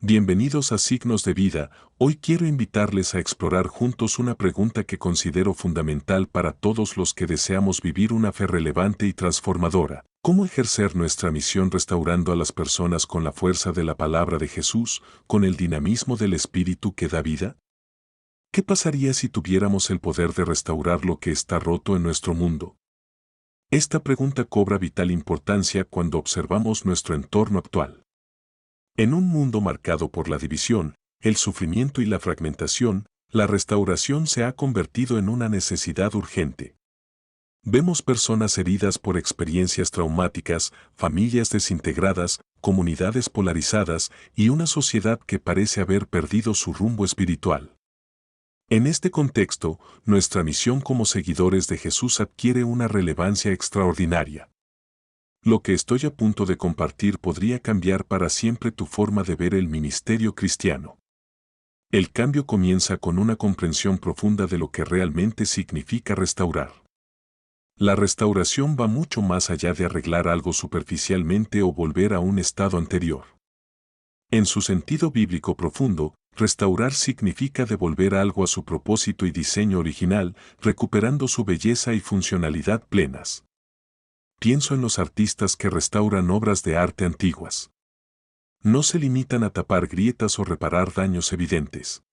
Bienvenidos a Signos de Vida. Hoy quiero invitarles a explorar juntos una pregunta que considero fundamental para todos los que deseamos vivir una fe relevante y transformadora. ¿Cómo ejercer nuestra misión restaurando a las personas con la fuerza de la palabra de Jesús, con el dinamismo del Espíritu que da vida? ¿Qué pasaría si tuviéramos el poder de restaurar lo que está roto en nuestro mundo? Esta pregunta cobra vital importancia cuando observamos nuestro entorno actual. En un mundo marcado por la división, el sufrimiento y la fragmentación, la restauración se ha convertido en una necesidad urgente. Vemos personas heridas por experiencias traumáticas, familias desintegradas, comunidades polarizadas y una sociedad que parece haber perdido su rumbo espiritual. En este contexto, nuestra misión como seguidores de Jesús adquiere una relevancia extraordinaria. Lo que estoy a punto de compartir podría cambiar para siempre tu forma de ver el ministerio cristiano. El cambio comienza con una comprensión profunda de lo que realmente significa restaurar. La restauración va mucho más allá de arreglar algo superficialmente o volver a un estado anterior. En su sentido bíblico profundo, restaurar significa devolver algo a su propósito y diseño original, recuperando su belleza y funcionalidad plenas. Pienso en los artistas que restauran obras de arte antiguas. No se limitan a tapar grietas o reparar daños evidentes.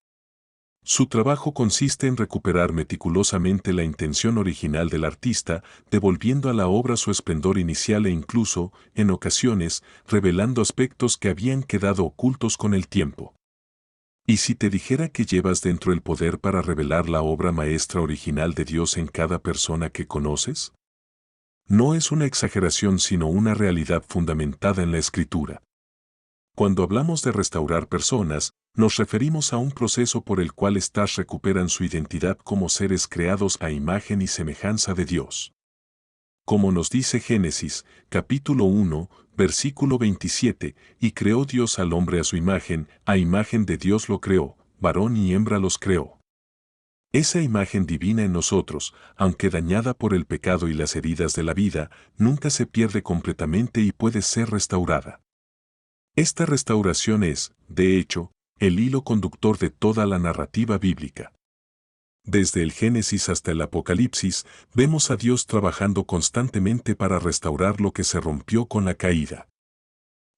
Su trabajo consiste en recuperar meticulosamente la intención original del artista, devolviendo a la obra su esplendor inicial e incluso, en ocasiones, revelando aspectos que habían quedado ocultos con el tiempo. ¿Y si te dijera que llevas dentro el poder para revelar la obra maestra original de Dios en cada persona que conoces? No es una exageración sino una realidad fundamentada en la Escritura. Cuando hablamos de restaurar personas, nos referimos a un proceso por el cual éstas recuperan su identidad como seres creados a imagen y semejanza de Dios. Como nos dice Génesis, capítulo 1, versículo 27, y creó Dios al hombre a imagen de Dios lo creó, varón y hembra los creó. Esa imagen divina en nosotros, aunque dañada por el pecado y las heridas de la vida, nunca se pierde completamente y puede ser restaurada. Esta restauración es, de hecho, el hilo conductor de toda la narrativa bíblica. Desde el Génesis hasta el Apocalipsis, vemos a Dios trabajando constantemente para restaurar lo que se rompió con la caída.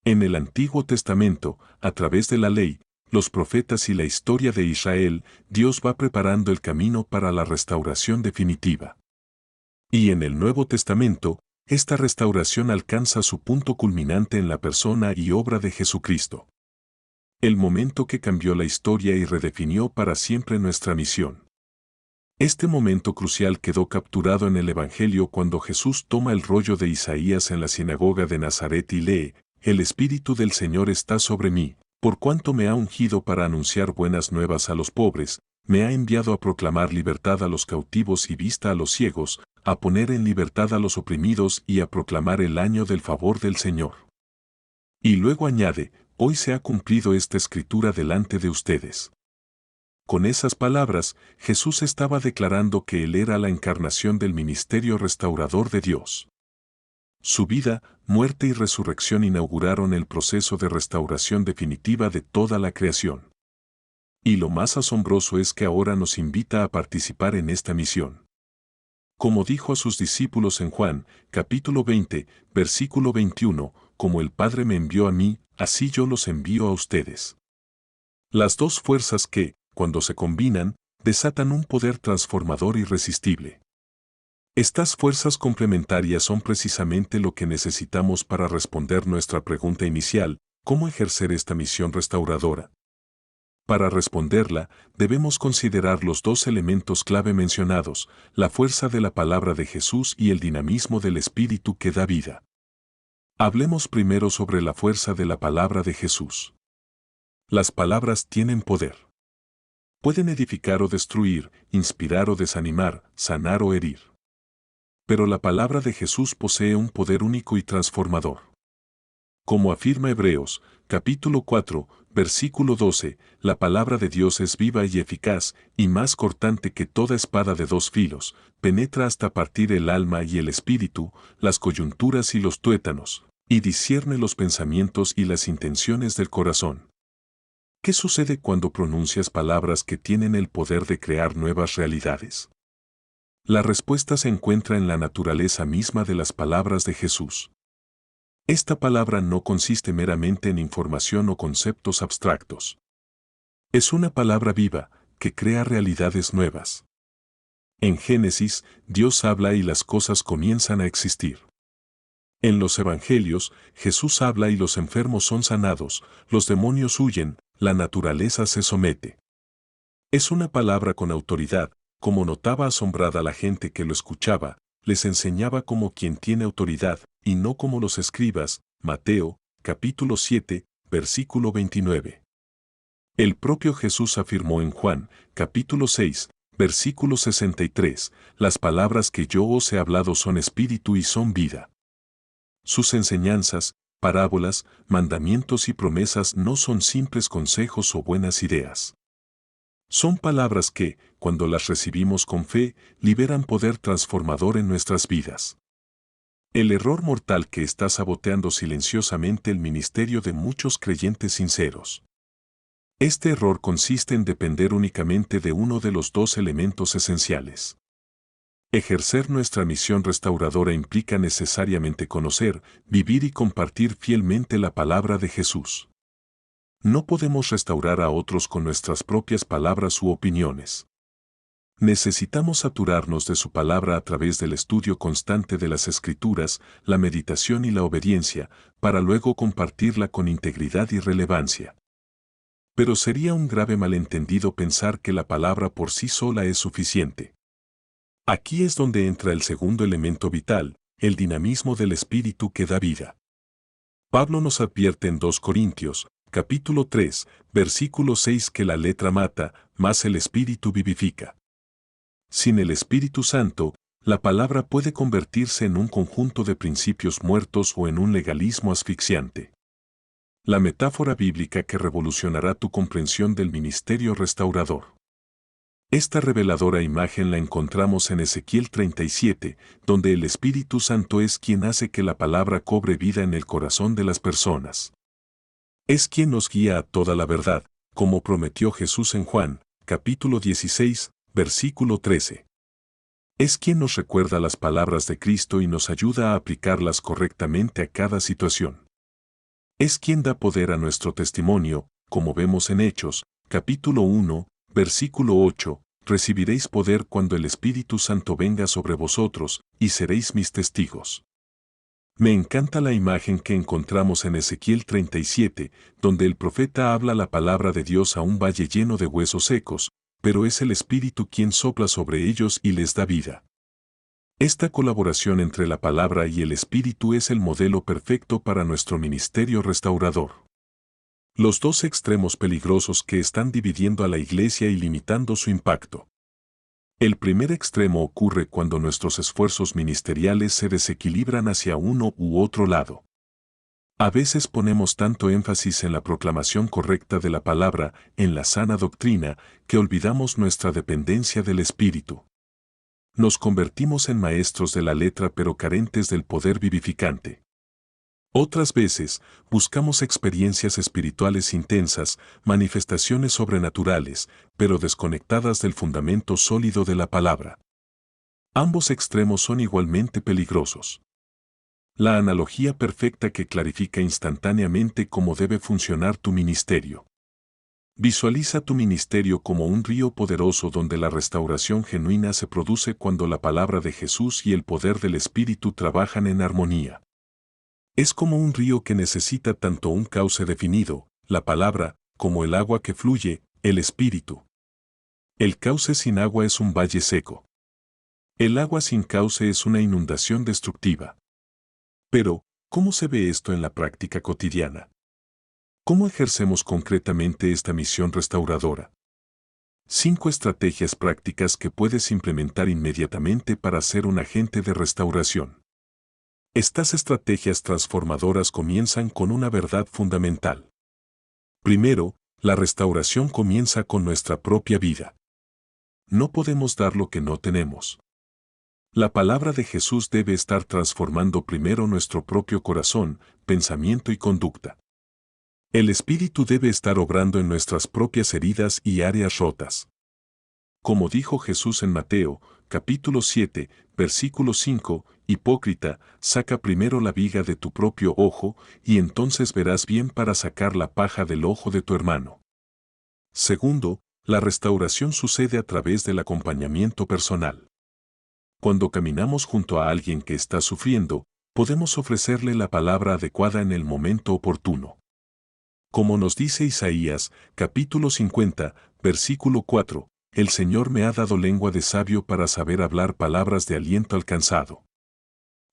En el Antiguo Testamento, a través de la ley, los profetas y la historia de Israel, Dios va preparando el camino para la restauración definitiva. Y en el Nuevo Testamento, esta restauración alcanza su punto culminante en la persona y obra de Jesucristo. El momento que cambió la historia y redefinió para siempre nuestra misión. Este momento crucial quedó capturado en el Evangelio cuando Jesús toma el rollo de Isaías en la sinagoga de Nazaret y lee, «El Espíritu del Señor está sobre mí, por cuanto me ha ungido para anunciar buenas nuevas a los pobres, me ha enviado a proclamar libertad a los cautivos y vista a los ciegos, a poner en libertad a los oprimidos y a proclamar el año del favor del Señor». Y luego añade, «Hoy se ha cumplido esta escritura delante de ustedes». Con esas palabras, Jesús estaba declarando que Él era la encarnación del ministerio restaurador de Dios. Su vida, muerte y resurrección inauguraron el proceso de restauración definitiva de toda la creación. Y lo más asombroso es que ahora nos invita a participar en esta misión. Como dijo a sus discípulos en Juan, capítulo 20, versículo 21, «Como el Padre me envió a mí, así yo los envío a ustedes». Las dos fuerzas que, cuando se combinan, desatan un poder transformador irresistible. Estas fuerzas complementarias son precisamente lo que necesitamos para responder nuestra pregunta inicial, ¿cómo ejercer esta misión restauradora? Para responderla, debemos considerar los dos elementos clave mencionados, la fuerza de la palabra de Jesús y el dinamismo del Espíritu que da vida. Hablemos primero sobre la fuerza de la palabra de Jesús. Las palabras tienen poder. Pueden edificar o destruir, inspirar o desanimar, sanar o herir. Pero la palabra de Jesús posee un poder único y transformador. Como afirma Hebreos, capítulo 4, versículo 12, la palabra de Dios es viva y eficaz, y más cortante que toda espada de dos filos, penetra hasta partir el alma y el espíritu, las coyunturas y los tuétanos, y discierne los pensamientos y las intenciones del corazón. ¿Qué sucede cuando pronuncias palabras que tienen el poder de crear nuevas realidades? La respuesta se encuentra en la naturaleza misma de las palabras de Jesús. Esta palabra no consiste meramente en información o conceptos abstractos. Es una palabra viva, que crea realidades nuevas. En Génesis, Dios habla y las cosas comienzan a existir. En los Evangelios, Jesús habla y los enfermos son sanados, los demonios huyen, la naturaleza se somete. Es una palabra con autoridad, como notaba asombrada la gente que lo escuchaba, les enseñaba como quien tiene autoridad, y no como los escribas. Mateo, capítulo 7, versículo 29. El propio Jesús afirmó en Juan, capítulo 6, versículo 63, las palabras que yo os he hablado son espíritu y son vida. Sus enseñanzas, parábolas, mandamientos y promesas no son simples consejos o buenas ideas. Son palabras que, cuando las recibimos con fe, liberan poder transformador en nuestras vidas. El error mortal que está saboteando silenciosamente el ministerio de muchos creyentes sinceros. Este error consiste en depender únicamente de uno de los dos elementos esenciales. Ejercer nuestra misión restauradora implica necesariamente conocer, vivir y compartir fielmente la palabra de Jesús. No podemos restaurar a otros con nuestras propias palabras u opiniones. Necesitamos saturarnos de su palabra a través del estudio constante de las Escrituras, la meditación y la obediencia, para luego compartirla con integridad y relevancia. Pero sería un grave malentendido pensar que la palabra por sí sola es suficiente. Aquí es donde entra el segundo elemento vital, el dinamismo del Espíritu que da vida. Pablo nos advierte en 2 Corintios, capítulo 3, versículo 6 que la letra mata, mas el Espíritu vivifica. Sin el Espíritu Santo, la palabra puede convertirse en un conjunto de principios muertos o en un legalismo asfixiante. La metáfora bíblica que revolucionará tu comprensión del ministerio restaurador. Esta reveladora imagen la encontramos en Ezequiel 37, donde el Espíritu Santo es quien hace que la palabra cobre vida en el corazón de las personas. Es quien nos guía a toda la verdad, como prometió Jesús en Juan, capítulo 16, versículo 13. Es quien nos recuerda las palabras de Cristo y nos ayuda a aplicarlas correctamente a cada situación. Es quien da poder a nuestro testimonio, como vemos en Hechos, capítulo 1, versículo 8, recibiréis poder cuando el Espíritu Santo venga sobre vosotros, y seréis mis testigos. Me encanta la imagen que encontramos en Ezequiel 37, donde el profeta habla la palabra de Dios a un valle lleno de huesos secos, pero es el Espíritu quien sopla sobre ellos y les da vida. Esta colaboración entre la palabra y el Espíritu es el modelo perfecto para nuestro ministerio restaurador. Los dos extremos peligrosos que están dividiendo a la Iglesia y limitando su impacto. El primer extremo ocurre cuando nuestros esfuerzos ministeriales se desequilibran hacia uno u otro lado. A veces ponemos tanto énfasis en la proclamación correcta de la palabra, en la sana doctrina, que olvidamos nuestra dependencia del Espíritu. Nos convertimos en maestros de la letra pero carentes del poder vivificante. Otras veces, buscamos experiencias espirituales intensas, manifestaciones sobrenaturales, pero desconectadas del fundamento sólido de la palabra. Ambos extremos son igualmente peligrosos. La analogía perfecta que clarifica instantáneamente cómo debe funcionar tu ministerio. Visualiza tu ministerio como un río poderoso donde la restauración genuina se produce cuando la palabra de Jesús y el poder del Espíritu trabajan en armonía. Es como un río que necesita tanto un cauce definido, la palabra, como el agua que fluye, el Espíritu. El cauce sin agua es un valle seco. El agua sin cauce es una inundación destructiva. Pero, ¿cómo se ve esto en la práctica cotidiana? ¿Cómo ejercemos concretamente esta misión restauradora? 5 estrategias prácticas que puedes implementar inmediatamente para ser un agente de restauración. Estas estrategias transformadoras comienzan con una verdad fundamental. Primero, la restauración comienza con nuestra propia vida. No podemos dar lo que no tenemos. La palabra de Jesús debe estar transformando primero nuestro propio corazón, pensamiento y conducta. El Espíritu debe estar obrando en nuestras propias heridas y áreas rotas. Como dijo Jesús en Mateo, capítulo 7, versículo 5, hipócrita, saca primero la viga de tu propio ojo, y entonces verás bien para sacar la paja del ojo de tu hermano. Segundo, la restauración sucede a través del acompañamiento personal. Cuando caminamos junto a alguien que está sufriendo, podemos ofrecerle la palabra adecuada en el momento oportuno. Como nos dice Isaías, capítulo 50, versículo 4, el Señor me ha dado lengua de sabio para saber hablar palabras de aliento al cansado.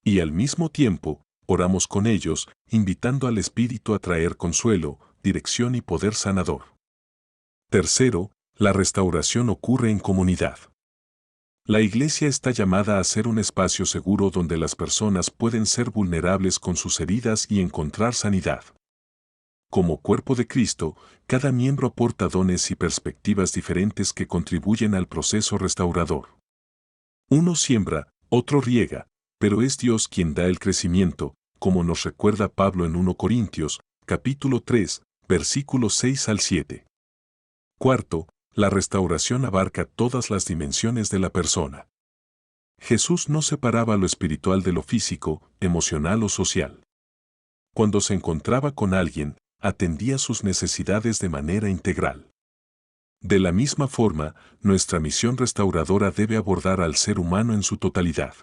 Y al mismo tiempo, oramos con ellos, invitando al Espíritu a traer consuelo, dirección y poder sanador. Tercero, la restauración ocurre en comunidad. La iglesia está llamada a ser un espacio seguro donde las personas pueden ser vulnerables con sus heridas y encontrar sanidad. Como cuerpo de Cristo, cada miembro aporta dones y perspectivas diferentes que contribuyen al proceso restaurador. Uno siembra, otro riega, pero es Dios quien da el crecimiento, como nos recuerda Pablo en 1 Corintios, capítulo 3, versículos 6 al 7. Cuarto, la restauración abarca todas las dimensiones de la persona. Jesús no separaba lo espiritual de lo físico, emocional o social. Cuando se encontraba con alguien, atendía sus necesidades de manera integral. De la misma forma, nuestra misión restauradora debe abordar al ser humano en su totalidad.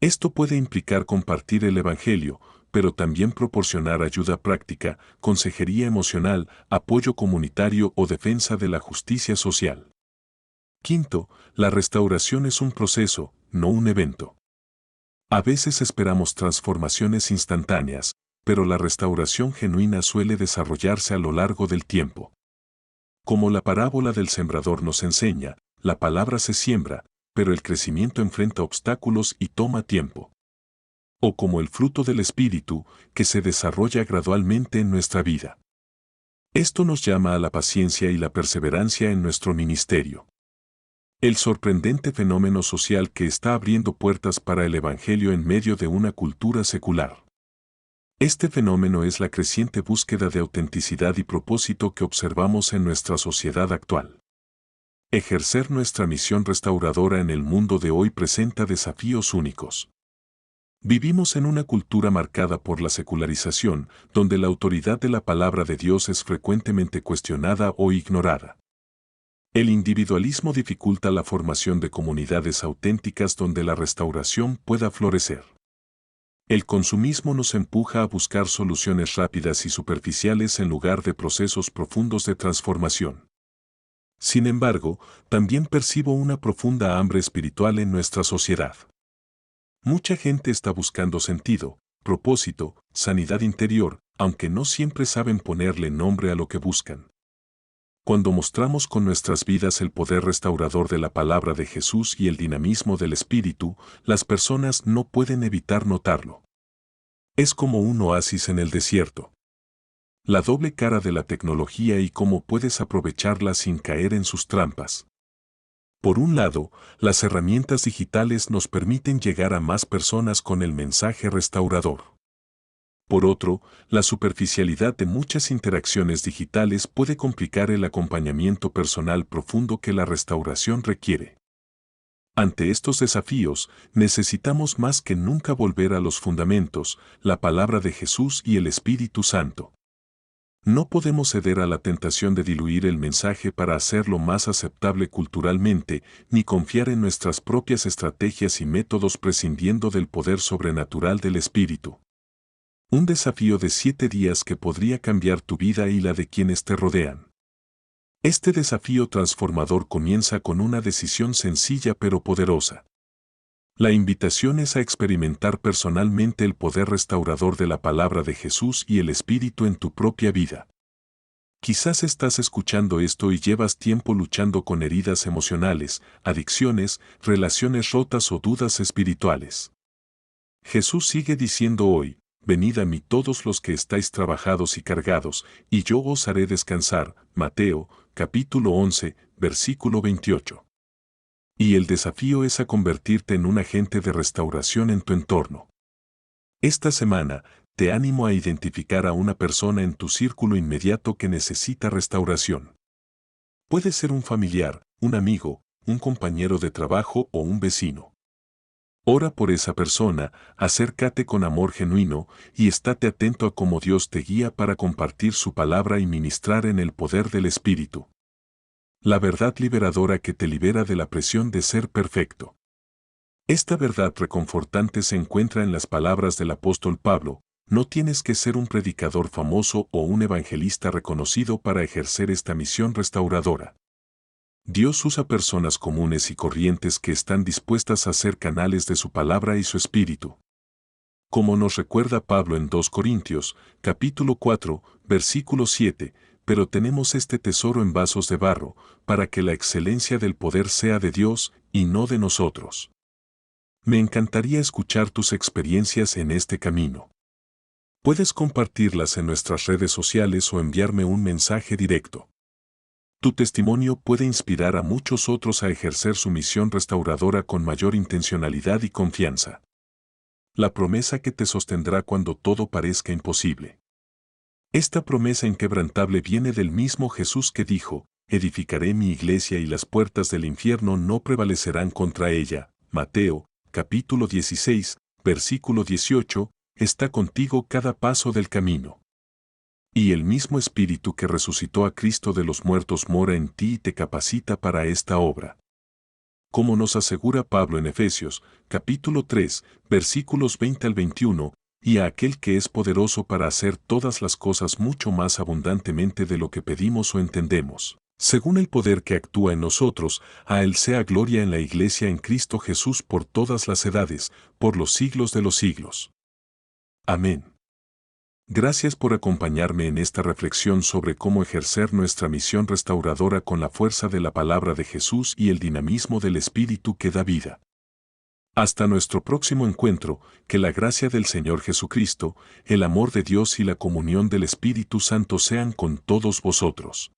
Esto puede implicar compartir el Evangelio, pero también proporcionar ayuda práctica, consejería emocional, apoyo comunitario o defensa de la justicia social. Quinto, la restauración es un proceso, no un evento. A veces esperamos transformaciones instantáneas, pero la restauración genuina suele desarrollarse a lo largo del tiempo. Como la parábola del sembrador nos enseña, la palabra se siembra, pero el crecimiento enfrenta obstáculos y toma tiempo. O como el fruto del Espíritu, que se desarrolla gradualmente en nuestra vida. Esto nos llama a la paciencia y la perseverancia en nuestro ministerio. El sorprendente fenómeno social que está abriendo puertas para el Evangelio en medio de una cultura secular. Este fenómeno es la creciente búsqueda de autenticidad y propósito que observamos en nuestra sociedad actual. Ejercer nuestra misión restauradora en el mundo de hoy presenta desafíos únicos. Vivimos en una cultura marcada por la secularización, donde la autoridad de la palabra de Dios es frecuentemente cuestionada o ignorada. El individualismo dificulta la formación de comunidades auténticas donde la restauración pueda florecer. El consumismo nos empuja a buscar soluciones rápidas y superficiales en lugar de procesos profundos de transformación. Sin embargo, también percibo una profunda hambre espiritual en nuestra sociedad. Mucha gente está buscando sentido, propósito, sanidad interior, aunque no siempre saben ponerle nombre a lo que buscan. Cuando mostramos con nuestras vidas el poder restaurador de la palabra de Jesús y el dinamismo del Espíritu, las personas no pueden evitar notarlo. Es como un oasis en el desierto. La doble cara de la tecnología y cómo puedes aprovecharla sin caer en sus trampas. Por un lado, las herramientas digitales nos permiten llegar a más personas con el mensaje restaurador. Por otro, la superficialidad de muchas interacciones digitales puede complicar el acompañamiento personal profundo que la restauración requiere. Ante estos desafíos, necesitamos más que nunca volver a los fundamentos, la palabra de Jesús y el Espíritu Santo. No podemos ceder a la tentación de diluir el mensaje para hacerlo más aceptable culturalmente, ni confiar en nuestras propias estrategias y métodos prescindiendo del poder sobrenatural del Espíritu. Un desafío de 7 días que podría cambiar tu vida y la de quienes te rodean. Este desafío transformador comienza con una decisión sencilla pero poderosa. La invitación es a experimentar personalmente el poder restaurador de la palabra de Jesús y el Espíritu en tu propia vida. Quizás estás escuchando esto y llevas tiempo luchando con heridas emocionales, adicciones, relaciones rotas o dudas espirituales. Jesús sigue diciendo hoy, venid a mí todos los que estáis trabajados y cargados, y yo os haré descansar. Mateo, capítulo 11, versículo 28. Y el desafío es a convertirte en un agente de restauración en tu entorno. Esta semana, te animo a identificar a una persona en tu círculo inmediato que necesita restauración. Puede ser un familiar, un amigo, un compañero de trabajo o un vecino. Ora por esa persona, acércate con amor genuino y estate atento a cómo Dios te guía para compartir su palabra y ministrar en el poder del Espíritu. La verdad liberadora que te libera de la presión de ser perfecto. Esta verdad reconfortante se encuentra en las palabras del apóstol Pablo: no tienes que ser un predicador famoso o un evangelista reconocido para ejercer esta misión restauradora. Dios usa personas comunes y corrientes que están dispuestas a ser canales de su palabra y su espíritu. Como nos recuerda Pablo en 2 Corintios, capítulo 4, versículo 7, pero tenemos este tesoro en vasos de barro, para que la excelencia del poder sea de Dios y no de nosotros. Me encantaría escuchar tus experiencias en este camino. Puedes compartirlas en nuestras redes sociales o enviarme un mensaje directo. Tu testimonio puede inspirar a muchos otros a ejercer su misión restauradora con mayor intencionalidad y confianza. La promesa que te sostendrá cuando todo parezca imposible. Esta promesa inquebrantable viene del mismo Jesús que dijo: edificaré mi iglesia y las puertas del infierno no prevalecerán contra ella. Mateo, capítulo 16, versículo 18, está contigo cada paso del camino. Y el mismo Espíritu que resucitó a Cristo de los muertos mora en ti y te capacita para esta obra. Como nos asegura Pablo en Efesios, capítulo 3, versículos 20 al 21, y a aquel que es poderoso para hacer todas las cosas mucho más abundantemente de lo que pedimos o entendemos, según el poder que actúa en nosotros, a Él sea gloria en la Iglesia en Cristo Jesús por todas las edades, por los siglos de los siglos. Amén. Gracias por acompañarme en esta reflexión sobre cómo ejercer nuestra misión restauradora con la fuerza de la palabra de Jesús y el dinamismo del Espíritu que da vida. Hasta nuestro próximo encuentro, que la gracia del Señor Jesucristo, el amor de Dios y la comunión del Espíritu Santo sean con todos vosotros.